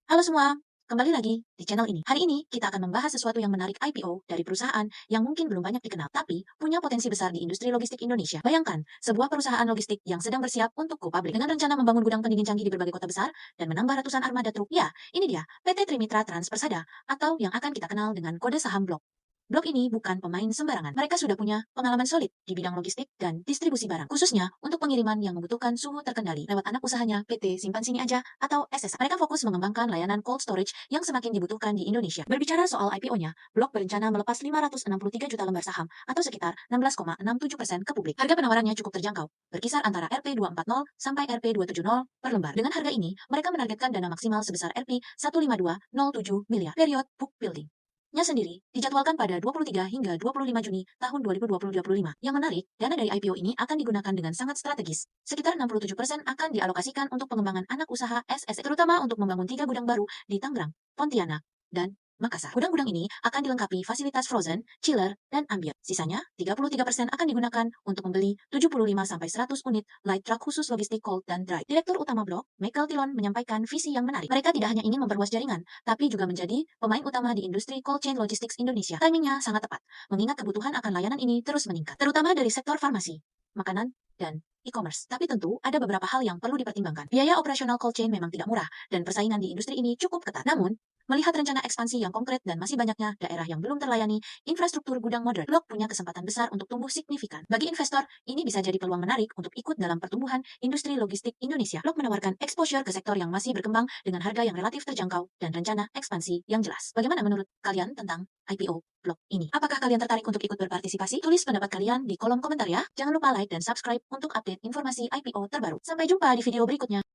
Halo semua, kembali lagi di channel ini. Hari ini kita akan membahas sesuatu yang menarik IPO dari perusahaan yang mungkin belum banyak dikenal, tapi punya potensi besar di industri logistik Indonesia. Bayangkan, sebuah perusahaan logistik yang sedang bersiap untuk go public dengan rencana membangun gudang pendingin canggih di berbagai kota besar dan menambah ratusan armada truk. Ya, ini dia, PT Trimitra Trans Persada, atau yang akan kita kenal dengan kode saham Blok. Blok ini bukan pemain sembarangan. Mereka sudah punya pengalaman solid di bidang logistik dan distribusi barang, khususnya untuk pengiriman yang membutuhkan suhu terkendali lewat anak usahanya PT Simpan Sini Aja atau SSA. Mereka fokus mengembangkan layanan cold storage yang semakin dibutuhkan di Indonesia. Berbicara soal IPO-nya, Blok berencana melepas 563 juta lembar saham atau sekitar 16,67% ke publik. Harga penawarannya cukup terjangkau, berkisar antara Rp240 sampai Rp270 per lembar. Dengan harga ini, mereka menargetkan dana maksimal sebesar Rp15207 miliar. Period book building nya sendiri dijadwalkan pada 23 hingga 25 Juni tahun 2025. Yang menarik, dana dari IPO ini akan digunakan dengan sangat strategis. Sekitar 67% akan dialokasikan untuk pengembangan anak usaha SSE, terutama untuk membangun 3 gudang baru di Tangerang, Pontianak, dan Makassar. Gudang-gudang ini akan dilengkapi fasilitas frozen, chiller, dan ambient. Sisanya, 33% akan digunakan untuk membeli 75-100 unit light truck khusus logistik cold dan dry. Direktur Utama Blok, Michael Tilon, menyampaikan visi yang menarik. Mereka tidak hanya ingin memperluas jaringan, tapi juga menjadi pemain utama di industri cold chain logistics Indonesia. Timingnya sangat tepat, mengingat kebutuhan akan layanan ini terus meningkat, terutama dari sektor farmasi, makanan, dan e-commerce. Tapi tentu, ada beberapa hal yang perlu dipertimbangkan. Biaya operasional cold chain memang tidak murah, dan persaingan di industri ini cukup ketat. Namun, melihat rencana ekspansi yang konkret dan masih banyaknya daerah yang belum terlayani, infrastruktur gudang modern, Blok punya kesempatan besar untuk tumbuh signifikan. Bagi investor, ini bisa jadi peluang menarik untuk ikut dalam pertumbuhan industri logistik Indonesia. Blok menawarkan exposure ke sektor yang masih berkembang dengan harga yang relatif terjangkau dan rencana ekspansi yang jelas. Bagaimana menurut kalian tentang IPO Blok ini? Apakah kalian tertarik untuk ikut berpartisipasi? Tulis pendapat kalian di kolom komentar ya. Jangan lupa like dan subscribe untuk update informasi IPO terbaru. Sampai jumpa di video berikutnya.